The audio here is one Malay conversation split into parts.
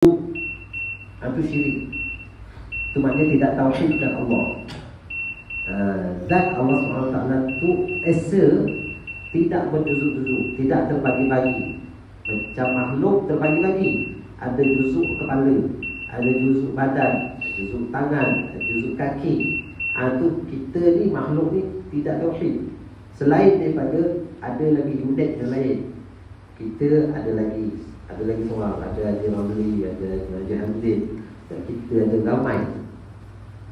itu syirik. Itu maknanya tidak tauhidkan Allah. Zat Allah SWT itu esa tidak berjuzuk-juzuk, tidak terbagi-bagi. Macam makhluk terbagi-bagi. Ada juzuk kepala, ada juzuk badan, juzuk tangan, juzuk kaki. Itu kita ni, makhluk ni tidak tauhid. Selain daripada ada lagi unit yang lain. Kita ada lagi seorang, ada Haji Ramli, ada Haji Hamzin, dan kita ada ramai.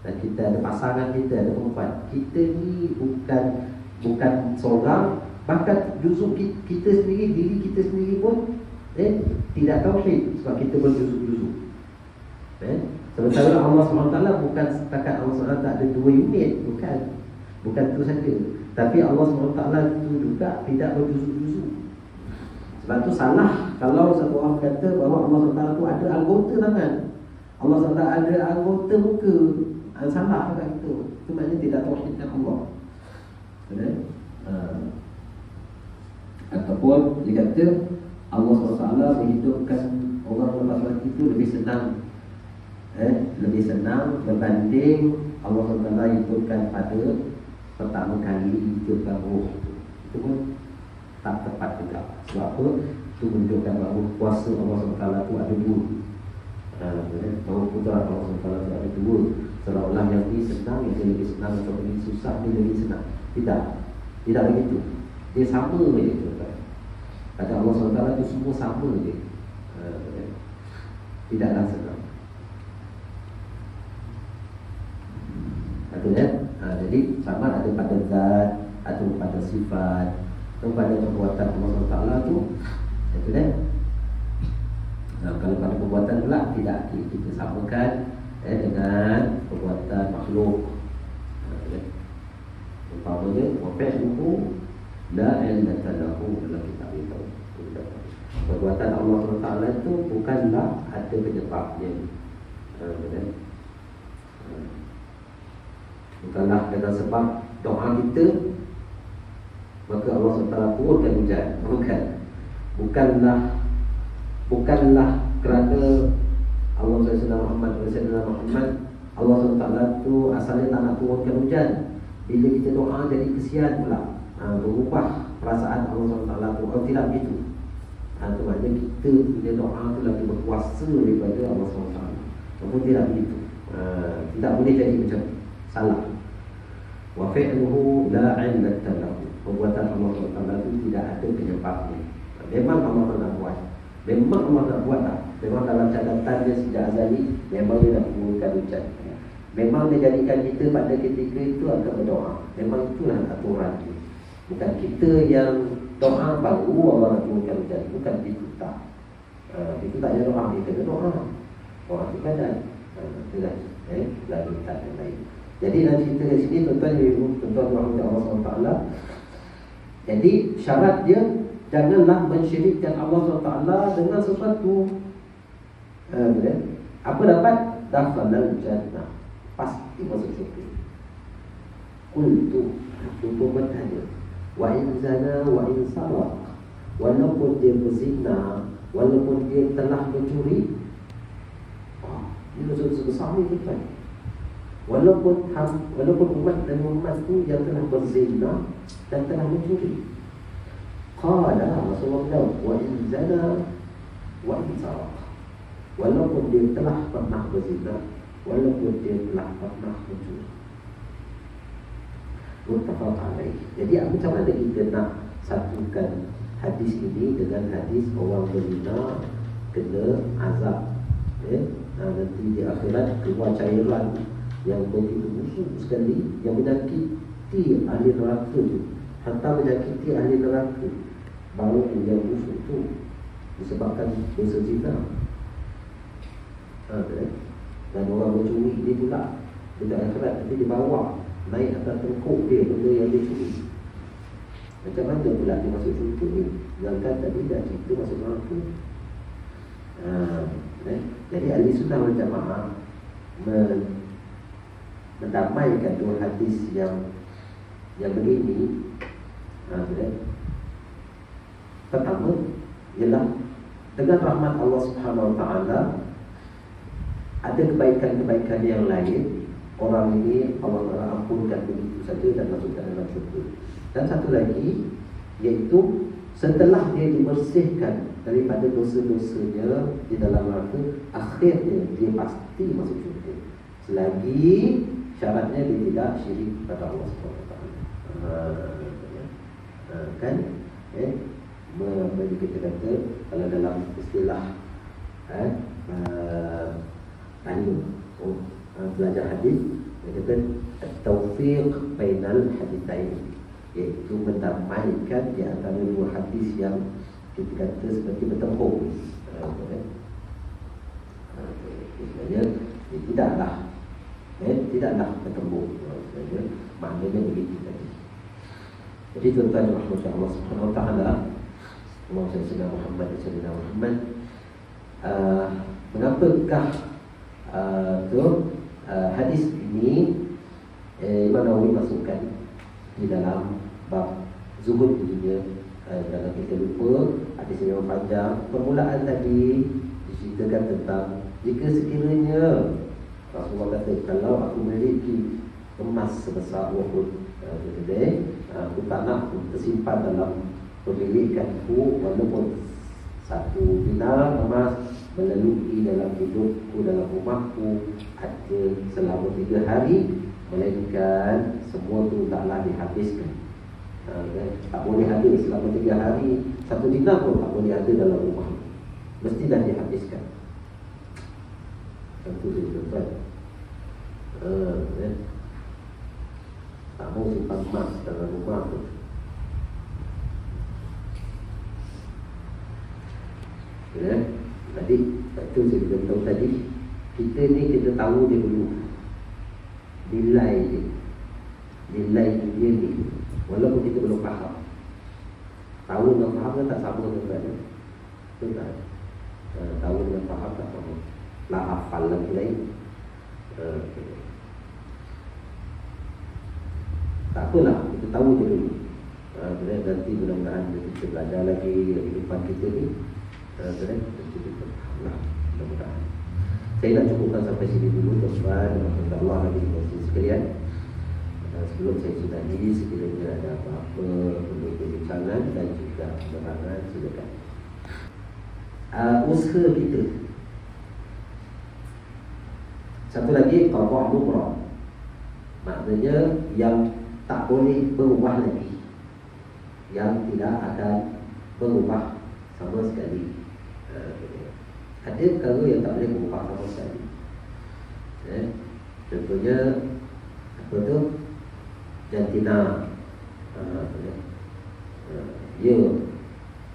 Dan kita ada pasangan kita, ada perempuan. Kita ni bukan seorang. Bahkan juzuk kita sendiri, diri kita sendiri pun tidak tauhid sebab kita berjuzuk-juzuk. Sementara Allah SWT bukan setakat Allah SWT ada dua unit. Bukan itu saja. Tapi Allah SWT itu juga tidak berjuzuk-juzuk. Sebab tu salah kalau satu orang kata bahawa Allah SWT itu ada anggota tangan, Allah SWT ada anggota muka. Salah kat itu. Itu maknanya tidak tauhidkan Allah. Ataupun dia kata Allah SWT menghidupkan orang lepas mati itu lebih senang. Lebih senang berbanding Allah SWT hidupkan pada pertama kali hidupkan roh. Itu pun tak tepat juga. Sebab apa? Itu menunjukkan bahawa kuasa Allah SWT itu ada dua. Bahawa putera Allah SWT itu ada dua. Seolah-olah yang ini senang, yang dia lebih senang, atau ini susah, dia lebih senang. Tidak begitu. Dia sama begitu. Pada Allah SWT itu semua sama je. Tidaklah senang. Artinya, jadi sama ada pada zat atau pada sifat atau pada perbuatan Allah SWT tu. Itu kan. Kalau pada perbuatan pula tidak kita samakan dengan perbuatan makhluk. Umpamanya wafi'luhu la ilmata lahu dalam kitab itu. Perbuatan Allah SWT itu bukanlah ada penyebabnya. Bukanlah dengan sebab doa kita maka Allah SWT turunkan hujan. Bukanlah kerana Allah Muhammad Allah SWT tu asalnya tak nak turunkan hujan. Bila kita doa jadi kesian pula, berubah perasaan Allah SWT tu. Kalau tidak begitu, itu maknanya kita punya doa tu lagi berkuasa daripada Allah SWT. Namun tidak begitu. Tidak boleh jadi macam salah. Wa fi'luhu la 'illata lahu. Perbuatan Allah SWT itu tidak ada penyebabnya. Memang Allah nak buat. Memang Allah nak buat tak. Memang dalam catatan dia sejak azali, memang dia nak turunkan hujan. Memang dia jadikan kita pada ketika itu akan berdoa. Memang itulah aturan dia. Bukan kita yang doa baru Allah nak turunkan hujan. Bukan itu tak. Itu tak ada doa. Dia kena doa. Doa itu kan dan lalu tak ada lain. Jadi dalam cerita di sini tuan-tuan Allah SWT. Jadi syarat dia janganlah mensyirikkan Allah SWT dengan sesuatu. Apa dapat? Dakhalal jannah. Pasti masuk syurga. Qultu, aku pun bertanya, wa in zana wa in saraq, walaupun dia berzina, walaupun dia telah mencuri. Ini dosa besar ni tuan. Walaupun umat dan umat itu yang telah berzina dan telah mencuri. Qala Rasulullah, wa in zana wa in saraq, walaupun dia telah pernah berzina, walaupun dia telah pernah mencuri. Muttafaq alaih. Jadi macam mana kita nak satukan hadis ini dengan hadis orang berzina kena azab, nanti di akhirat keluar cairan yang begitu busuk sekali, yang menyakiti ahli neraka tu, hantar menyakiti ahli neraka. Baru yang busuk tu disebabkan dosa zina. Dan orang mencuri dia pula di akhirat nanti dibawa naik atas tengkuk dia benda yang dia curi. Macam mana pula dia masuk syurga ni? Jangan tadi dah cerita masuk neraka. Jadi ahli sunnah wal jamaah mendamaikan dua hadis yang begini. Pertama ialah dengan rahmat Allah Subhanahu Wa Taala ada kebaikan-kebaikan yang lain, orang ini Allah Ta'ala ampunkan begitu saja dan masukkan dalam syurga. Dan satu lagi, iaitu setelah dia dibersihkan daripada dosa-dosanya di dalam neraka, akhirnya dia pasti masuk syurga selagi syaratnya dia tidak syirik pada Allah SWT. Kan? Kita kata kalau dalam istilah belajar hadis, dia kata taufiq bainal haditsain, iaitu mendamaikan di antara dua hadis yang kita kata seperti bertempur. Sebenarnya tidaklah bertempur. Maknanya begitu tadi. Jadi tuan-tuan yang rahmat Allah Subhanahu wa taala, Allahumma salli ala Muhammad. Mengapakah hadis ini Imam Nawawi masukkan di dalam bab zuhud di dunia? Kalau kita lupa, hadis yang panjang. Permulaan tadi diceritakan tentang jika sekiranya Rasulullah kata, kalau aku memiliki emas sebesar Uhud, aku tak nak tersimpan dalam pemilikanku, walaupun satu dinar emas melalui dalam hidupku, dalam rumahku ada selama 3 hari, melainkan semua tu taklah dihabiskan. Tak boleh ada selama 3 hari, satu dinar pun tak boleh ada dalam rumah, mestilah dihabiskan. Tentu dia tuan. Tak mau simpan emas dalam rumah tu. Tadi itu saya beritahu tadi, kita ni kita tahu dia dulu nilai dia ni, walaupun kita belum faham. Tahu dengan faham kan tak sama sebenarnya. Betul tak? Tahu dengan faham tak sama. Lah hafal lagi lain. Tak apalah, kita tahu dia dulu. Nanti mudah-mudahan kita belajar lagi kehidupan kita ni. Mudah-mudahan. Saya nak cukupkan sampai sini dulu, tuan-tuan. Alhamdulillah lagi masih sekalian. Sebelum saya sudahi, sekiranya ada apa-apa perlu perbincangan dan juga penerangan, silakan. Usaha kita. Satu lagi, qada' lumrah. Maknanya yang tak boleh berubah lagi, yang tidak akan berubah sama sekali. Ada perkara yang tak boleh berubah sama sekali. Contohnya apa tu? Jantina. Ya,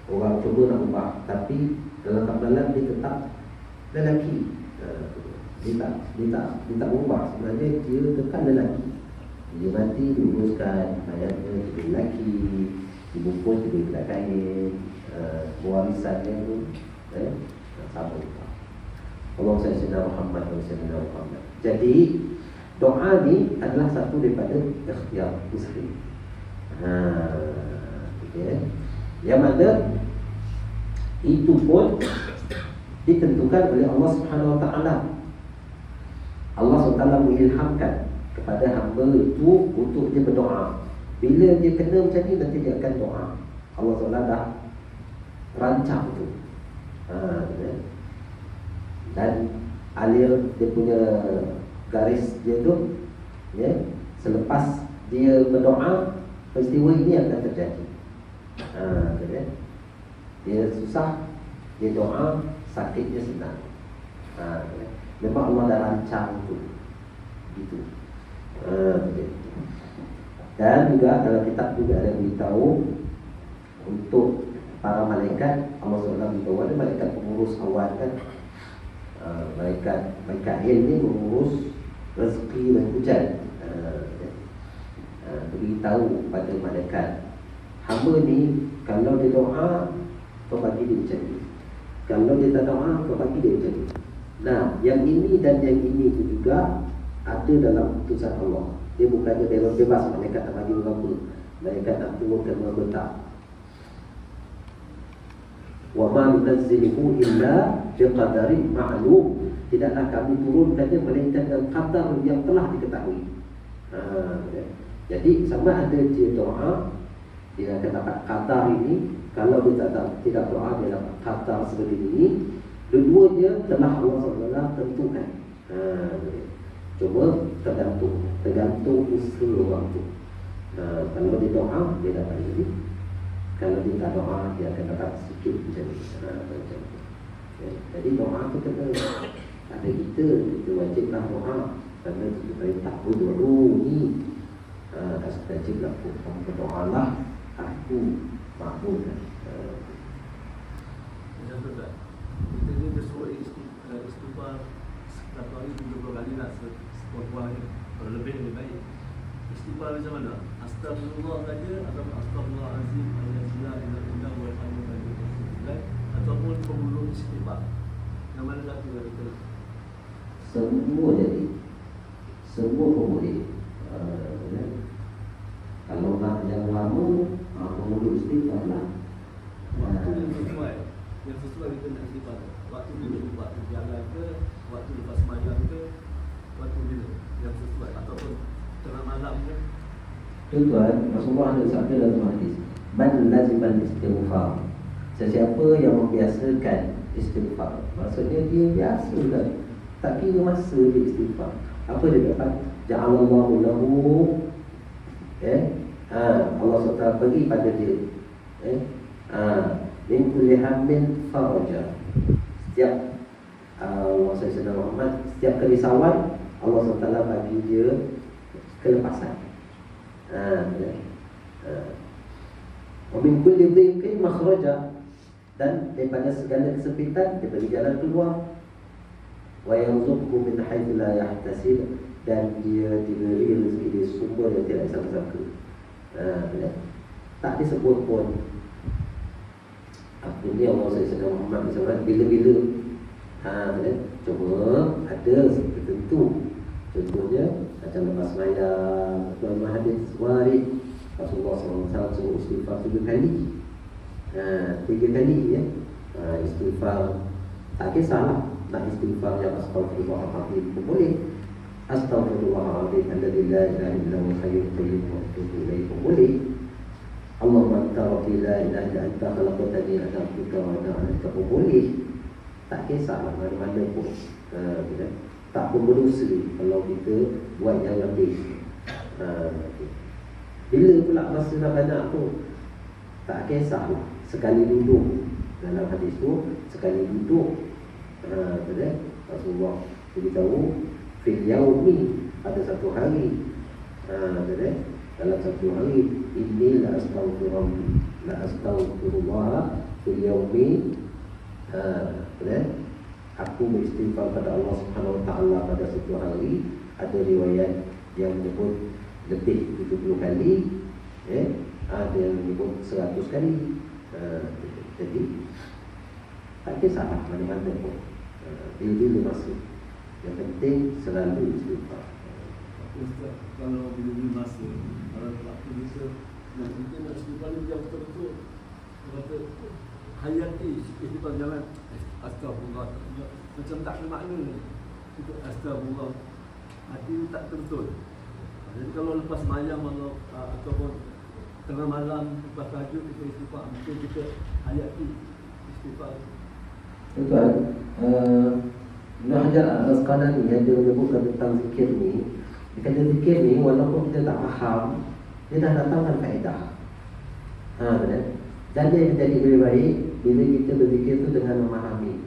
orang cuba nak ubah, tapi dalam kabalan dia tetap lelaki. Dia tak berubah. Sebenarnya dia tetap lelaki. Dia mati diuruskan mayatnya jadi lelaki, dibungkus jadi budak kain, warisannya tu sama. Allah Sayyidina Muhammad. Jadi doa ni adalah satu daripada ikhtiar muslim. Yang mana itu pun ditentukan oleh Allah Subhanahu wa taala. Allah SWT mengilhamkan kepada hamba itu untuk dia berdoa. Bila dia kena macam ni, nanti dia akan doa. Allah SWT dah rancang tu. Dan alir dia punya garis dia tu, selepas dia berdoa, peristiwa ini akan terjadi. Dia susah, dia doa, sakitnya senang. Memang Allah dah rancang tu, gitu. Dan juga dalam kitab juga ada beritahu untuk para malaikat. Allah SWT beritahu ada malaikat pengurus awan kan. Malaikat Mikail ni mengurus rezeki dan hujan. Beritahu pada malaikat, hamba ni kalau dia doa, kau bagi dia macam ni. Kalau dia tak doa, kau bagi dia macam ni. Nah, yang ini dan yang ini itu juga ada dalam keputusan Allah. Dia bukannya bebas, malaikat tak bagi apa. Malaikat nak turunkan berbentak. Wa ma nunazzilu illa biqadarin ma'lum. tidaklah kami turunkannya melainkan dalam qadar yang telah diketahui. Jadi sama ada dia doa, dia akan dapat qadar ini. Kalau dia tidak doa, dia dapat qadar seperti ini. Dua-duanya telah Allah SWT tentukan. Cuma tergantung usul waktu. Kalau dia doa, dia dapat ini. Kalau dia tak doa, dia akan dapat sedikit macam ni. Jadi doa tu kena ada kita wajiblah doa. Kerana kita perintah berdoa ni. Wajiblah berdoalah aku makbulkan. Macam tu tak? Kita ni bersuruh istighfar satu hari 30 kali lah sekurang-kurangnya. Kalau lebih baik. Istighfar macam mana? Astagfirullah saja atau astagfirullahalazim alhamdulillah walhamdulillah ataupun pemuluh istighfar. Yang mana satu yang kita? Semua jadi. Semua pun boleh. Kalau nak yang lama, pemuluh istighfar lah. Waktu yang sesuai. Yang sesuai kita nak istighfar. Waktu duduk, waktu jalan ke, waktu lepas sembahyang ke, waktu bila yang sesuai ataupun tengah malam ke. Tuan, Rasulullah ada sabda dalam hadis, man laziman istighfar. Sesiapa yang membiasakan istighfar, maksudnya dia biasa kan, tak kira masa dia istighfar. Apa dia dapat? Ja'alallahu lahu Allah SWT bagi pada dia min kulli hammin faraja. Setiap Allah SWT Muhammad, setiap kerisauan Allah SWT bagi dia kelepasan. Wa min kulli dhiqin makhraja, dan daripada segala kesempitan dia bagi jalan keluar. Wa yarzuqhu min haitsu la yahtasib, dan dia diberi rezeki dari sumber yang tidak disangka-sangka. Tak disebut pun apa ni Allah SWT Muhammad SAW bila-bila. Cuma ada tertentu. Contohnya macam lepas sembahyang, dalam hadis warid Rasulullah SAW suruh istighfar 3 kali. 3 kali ya. Istighfar tak kisahlah nak istighfar yang astaghfirullahaladzim pun boleh. Astaghfirullahaladzim alladzi la ilaha illa huwal hayyul qayyum wa atubu ilaihi pun boleh. Allahumma anta rabbi la ilaha illa anta khalaqtani wa ana abduka wa ana 'abduka pun boleh. Tak kisahlah mana-mana pun. Tak pun berdosa kalau kita buat yang lebih. Bila pula masa nak banyak tu, tak kisahlah. Sekali duduk dalam hadis tu, sekali duduk Rasulullah beritahu fil yaumi, pada satu hari, dalam satu hari, inni la astaghfirullah fil yaumi, aku beristighfar pada Allah Subhanahu Wa Taala pada satu hari. Ada riwayat yang menyebut lebih 70 kali, ada yang menyebut 100 kali. Jadi tak kisahlah mana-mana pun, bila-bila masa. Yang penting selalu istighfar. Ustaz, kalau bila-bila masa, kalau waktu bisa, dan kita nak istighfar ni yang betul-betul kata hayati istighfar, jangan astagfirullah macam tak ada makna ni. Kita astagfirullah, hati tak betul. Jadi kalau lepas malam ataupun tengah malam lepas tahajud kita istighfar, mungkin kita hayati istighfar. Tuan, Ibn Hajar Al-Asqalani yang dia menyebutkan tentang zikir ni. Dia kata zikir ni walaupun kita tak faham, dia dah datangkan faedah. Dan dia jadi lebih baik bila kita berzikir tu dengan memahami.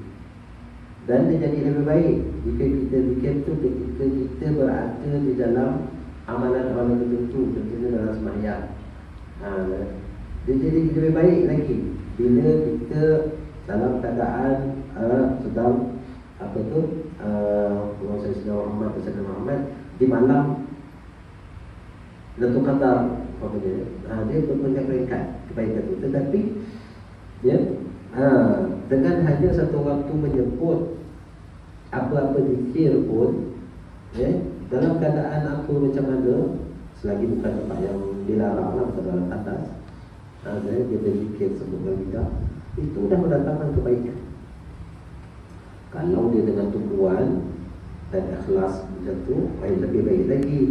Dan dia jadi lebih baik jika kita zikir tu ketika kita berada di dalam amalan-amalan tertentu, contohnya dalam sembahyang. Dia jadi lebih baik lagi bila kita dalam keadaan sedang Rasulullah Muhammad di malam Lailatul Qadar, dia berperingkat kebaikan itu. Tetapi dengan hanya satu waktu menyebut apa-apa zikir pun, dalam keadaan apa macam mana, selagi bukan tempat yang dilarang lah, dalam atas, dia berzikir sebut lidah, itu dah mendatangkan kebaikan. Kalau dia dengan tumpuan dan ikhlas macam tu, lebih baik lagi.